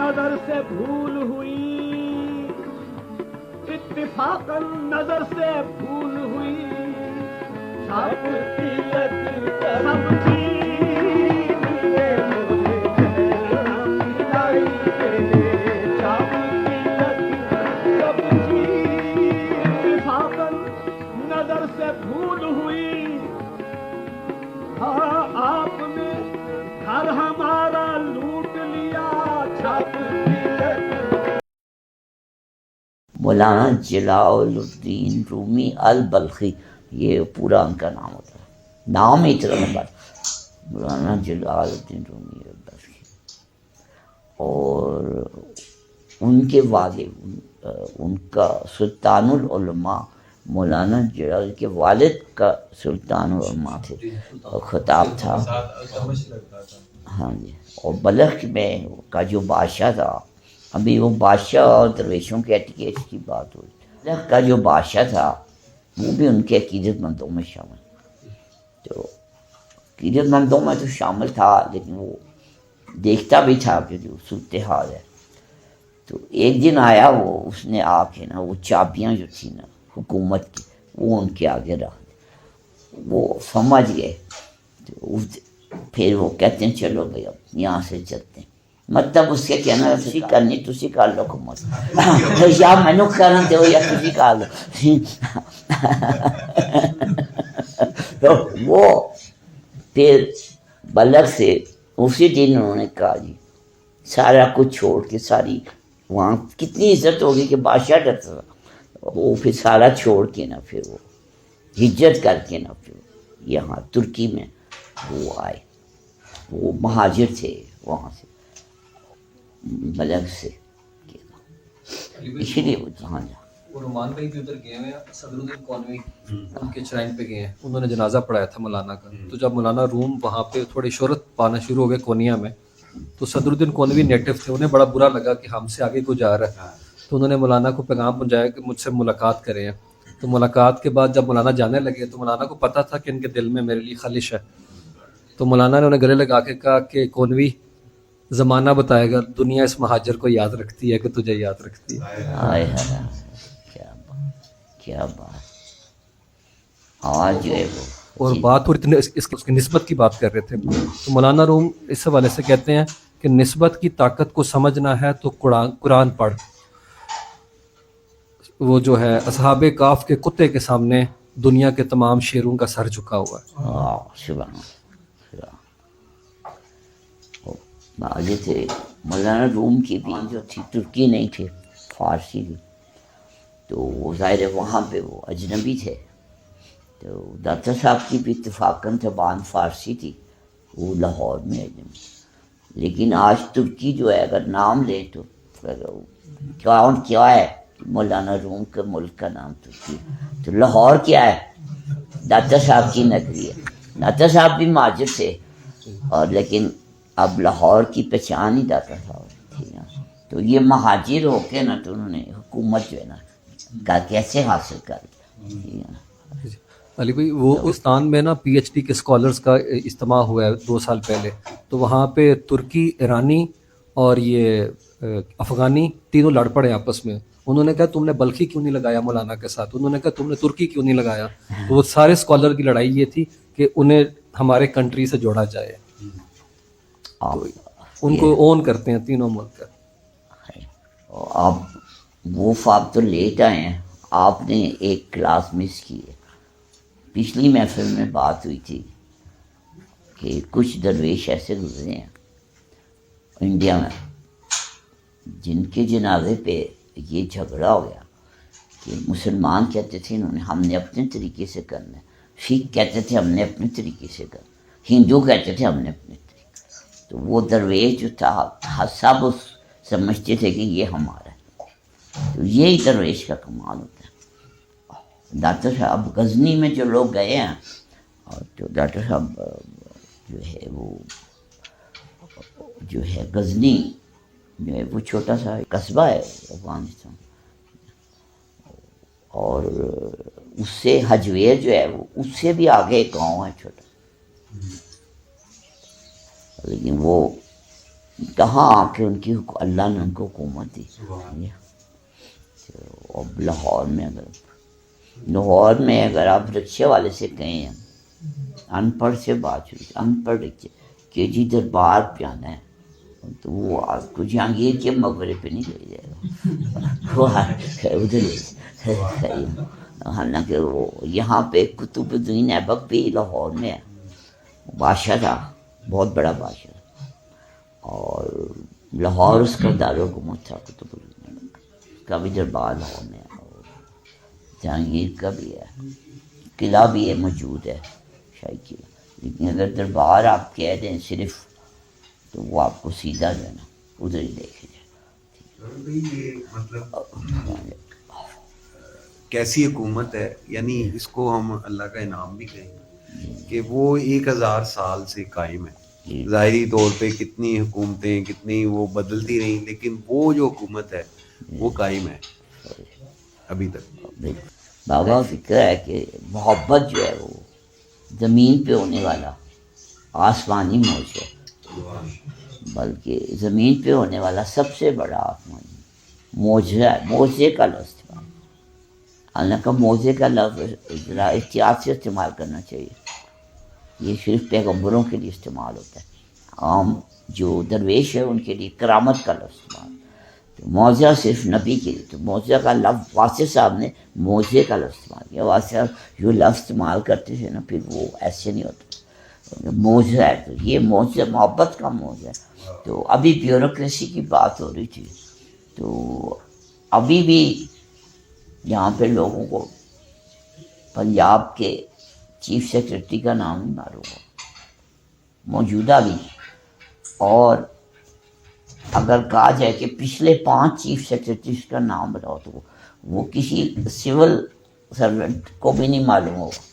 नजर से भूल हुई, इत्तिफाकन नजर से भूल हुई, छाप तिलक सब चीज ये मोरे मिलाई तेरे, छाप तिलक सब चीज इत्तिफाकन नजर से भूल हुई। हाँ आपने घर हमारा लूट लिया, छाप तिलक। मौलाना जलालुद्दीन रूमी अल बल्खी, ये पूरा उनका नाम होता है, नाम ही इतना लंबा, मौलाना जलालुद्दीन रूमी अल बल्खी। और उनके वालिद, उनका सुल्तानुल उलमा, मौलाना जलाल के वालिद का सुल्तानुल उलमा थे, और खिताब था। हाँ जी। और बल्ख में का जो बादशाह था, अभी वो बादशाह और दरवेशों के एटिकेट की बात हो रही, बल्ख का जो बादशाह था वो भी उनके अकीदतमंदों में शामिल। तो अकीदतमंदों में तो शामिल था, लेकिन वो देखता भी था कि जो सूरत हाल है। तो एक दिन आया वो, उसने आके ना वो चाबियाँ जो थी ना हुकूमत की, वो उनके आगे रख दी। वो समझ गए। तो फिर वो कहते हैं चलो भाई अब यहाँ से चलते हैं। मतलब उसके कहना तुसी करनी तुसी कर लो हुकूमत, या मैनू करन दो या तुसी कर लो। तो वो फिर बल्लभ से उसी दिन उन्होंने कहा जी सारा कुछ छोड़ के, सारी वहाँ कितनी इज्जत होगी कि बादशाह डरता था, वो फिर सारा छोड़ के ना फिर वो हिज्जत करके ना फिर यहाँ तुर्की में वो आए। वो महाजिर थे वहाँ से, बल्लभ से, इसलिए वो जहाँ जा। वो रुमान भाई भी उधर गए हुए हैं, सदरुद्दीन कौनवी उनके श्राइन पे गए हैं, उन्होंने जनाजा पढ़ाया था मौलाना का। तो जब मौलाना रूम वहाँ पे थोड़ी शोहरत पाना शुरू हो गए कोनिया में, तो सदरुद्दीन कौनवी नेटिव थे, उन्हें बड़ा बुरा लगा कि हमसे आगे कोई जा रहा है। तो उन्होंने मौलाना को पैगाम पहुँचाया कि मुझसे मुलाकात करें। तो मुलाकात के बाद जब मौलाना जाने लगे तो मौलाना को पता था कि इनके दिल में मेरे लिए खलिश है। तो मौलाना ने उन्हें गले लगा के कहा कि कौनवी, ज़माना बताएगा दुनिया इस महाजर को याद रखती है कि तुझे याद रखती है। हाय हाय, क्या बात। आज जो है वो और बात और इतने उसकी निस्बत की बात कर रहे थे। तो मौलाना रूम इस हवाले से कहते हैं कि निस्बत की ताकत को समझना है तो कुरान पढ़। वो जो है असहाबे काफ के कुत्ते के सामने दुनिया के तमाम शेरों का सर झुका हुआ है। आगे थे मौलाना रूम की भी जो थी, तुर्की नहीं थे, फारसी थी। तो वो ज़ाहिर वहाँ पे वो अजनबी थे। तो दाता साहब की भी इत्तफाकन ज़बान फ़ारसी थी, वो लाहौर में अजनबी। लेकिन आज तुर्की जो है अगर नाम ले तो क्या है, मौलाना रूम के मुल्क का नाम तुर्की। तो लाहौर क्या है, दाता साहब की नगरी है। दाता साहब भी माजिर थे, और लेकिन अब लाहौर की पहचान ही दाता साहब थी ना। तो ये महाजिर होके ना, तो उन्होंने हुकूमत जो है ना का कैसे हासिल कर लिया। अली भाई, वो उस्तान में ना पीएचडी के स्कॉलर्स का इज्तिमा हुआ है 2 साल पहले। तो वहाँ पे तुर्की, ईरानी और ये अफ़गानी तीनों लड़ पड़े आपस में। उन्होंने कहा तुमने बल्खी क्यों नहीं लगाया मौलाना के साथ, उन्होंने कहा तुमने तुर्की क्यों नहीं लगाया। तो वो सारे स्कॉलर की लड़ाई ये थी कि उन्हें हमारे कंट्री से जोड़ा जाए। तो उनको ओन करते हैं तीनों मुल्क। आप वो ख्वाब तो लेट आए हैं, आपने एक क्लास मिस की है। पिछली महफिल में बात हुई थी कि कुछ दरवेश ऐसे गुजरे हैं इंडिया में जिनके जनाजे पे ये झगड़ा हो गया कि मुसलमान कहते थे इन्होंने हमने अपने तरीके से करना है, सिख कहते थे हमने अपने तरीके से करना, हिंदू कहते थे हमने अपने तरीके। तो वो दरवेश जो था सब उस समझते थे कि ये हमारा है। तो यही दरवेश का कमाल होता है। डॉक्टर साहब गज़नी में जो लोग गए हैं, और जो डॉक्टर साहब जो है वो जो है गज़नी जो है वो छोटा सा कस्बा है अफगानिस्तान, और उससे हजवेर जो है वो उससे भी आगे एक गाँव है छोटा, लेकिन वो کہاں آ کے ان کی اللہ نے ان کو حکومت دی. اب لاہور میں اگر آپ رکشے والے سے کہیں ان پڑھ سے بات ہوئی, ان پڑھ رکشے کہ جی دربار پہ آنا ہے, تو وہ آپ کو جہانگیر کے مقبرے پہ نہیں لے جائے گا, وہ ادھر لے. حالانکہ وہ یہاں پہ قطب الدین ایبک بھی لاہور میں ہے, بادشاہ تھا, بہت بڑا بادشاہ تھا, اور لاہور اس کا دارالحکومت تھا. قطب الدین ایبک کا بھی دربار لاہور میں ہے, اور جہانگیر کا بھی ہے, قلعہ بھی ہے موجود ہے شاہی قلعہ. لیکن اگر دربار آپ کہہ دیں صرف, تو وہ آپ کو سیدھا جو ہے نا ادھر ہی دیکھے جائے. یہ مطلب کیسی حکومت ہے, یعنی اس کو ہم اللہ کا انعام بھی کہیں گے کہ وہ 1000 سال سے قائم ہے. ظاہری طور پہ کتنی حکومتیں کتنی وہ بدلتی رہیں, لیکن وہ جو حکومت ہے وہ قائم ہے ابھی تک. بابا فکر ہے کہ محبت جو ہے وہ زمین پہ ہونے والا آسمانی موج ہے, بلکہ زمین پہ ہونے والا سب سے بڑا آسمانی معجزہ ہے. معجزے کا لفظ استعمال, حالانکہ معجزے کا لفظ ذرا احتیاط سے استعمال کرنا چاہیے. یہ صرف پیغمبروں کے لیے استعمال ہوتا ہے, عام جو درویش ہے ان کے لیے کرامت کا لفظ استعمال. تو معجزہ صرف نبی کے لیے, تو معجزہ کا لفظ واسع صاحب نے معجزے کا لفظ استعمال کیا. واسع صاحب جو لفظ استعمال کرتے تھے نا, پھر وہ ایسے نہیں ہوتا. معجزہ ہے, تو یہ معجزہ محبت کا معجزہ ہے. تو ابھی بیوروکریسی کی بات ہو رہی تھی, تو ابھی بھی یہاں پہ لوگوں کو پنجاب کے چیف سیکرٹری کا نام نہیں معلوم ہو, موجودہ بھی. اور اگر کہا جائے کہ پچھلے 5 چیف سیکرٹریز کا نام بتاؤ, تو وہ کسی سول سرونٹ کو بھی نہیں معلوم ہوگا.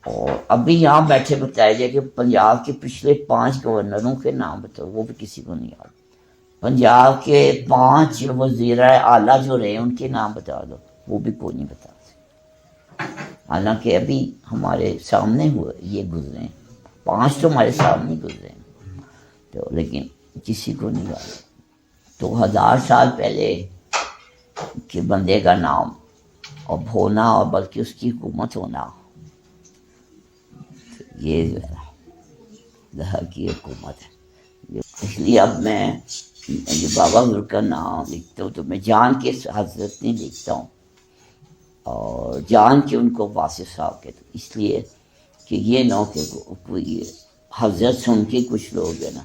اور ابھی یہاں بیٹھے بتایا جائے کہ پنجاب کے پچھلے 5 گورنروں کے نام بتاؤ, وہ بھی کسی کو نہیں یاد. پنجاب کے 5 وزیر اعلیٰ جو رہے ان کے نام بتا دو, وہ بھی کوئی نہیں بتا سکتا. حالانکہ ابھی ہمارے سامنے ہوئے یہ گزرے ہیں, 5 تو ہمارے سامنے گزرے ہیں, تو لیکن کسی کو نہیں یاد. تو 1000 سال پہلے کے بندے کا نام اب ہونا, اور بلکہ اس کی حکومت ہونا, یہ جو ہے دہر کی حکومت ہے. اس لیے اب میں جو بابا گل کا نام لکھتا ہوں تو میں جان کے حضرت نہیں لکھتا ہوں, اور جان کے ان کو واصف صاحب کہتا ہوں, اس لیے کہ یہ نہ کہ کوئی حضرت سن کے کچھ لوگ ہیں نا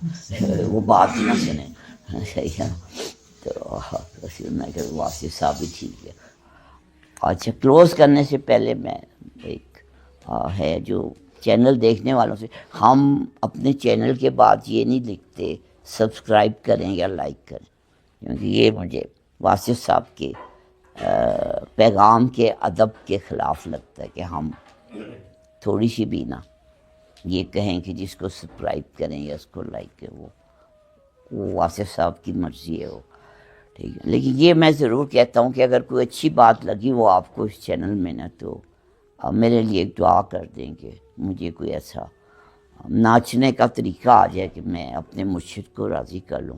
وہ بات نہ سنیں, صحیح ہے. تو میں کہ واصف صاحب بھی ٹھیک ہے. اچھا, کلوز کرنے سے پہلے میں ایک ہے جو چینل دیکھنے والوں سے, ہم اپنے چینل کے بعد یہ نہیں لکھتے سبسکرائب کریں یا لائک کریں, کیونکہ یہ مجھے واصف صاحب کے پیغام کے ادب کے خلاف لگتا ہے کہ ہم تھوڑی سی بھی نہ یہ کہیں کہ جس کو سبسکرائب کریں یا اس کو لائک کریں, وہ واصف صاحب کی مرضی ہے وہ, ٹھیک ہے. لیکن یہ میں ضرور کہتا ہوں کہ اگر کوئی اچھی بات لگی وہ آپ کو اس چینل میں نا, تو میرے لیے ایک دعا کر دیں کہ مجھے کوئی ایسا ناچنے کا طریقہ آ جائے کہ میں اپنے مرشد کو راضی کر لوں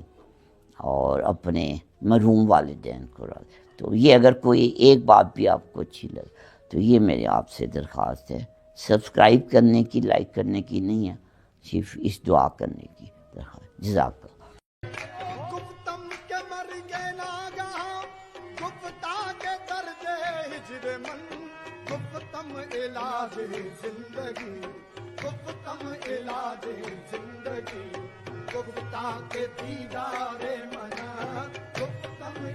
اور اپنے مرحوم والدین کو راضی. تو یہ اگر کوئی ایک بات بھی آپ کو اچھی لگے تو یہ میرے آپ سے درخواست ہے, سبسکرائب کرنے کی, لائک کرنے کی نہیں ہے, صرف اس دعا کرنے کی درخواست. جزاک اللہ. گفتم کے مر گئے ناگہاں گفتہ کے درد ہجر من, گفتم علاج زندگی, گفتم علاج زندگی, گفتہ کے دیدار من, گفتم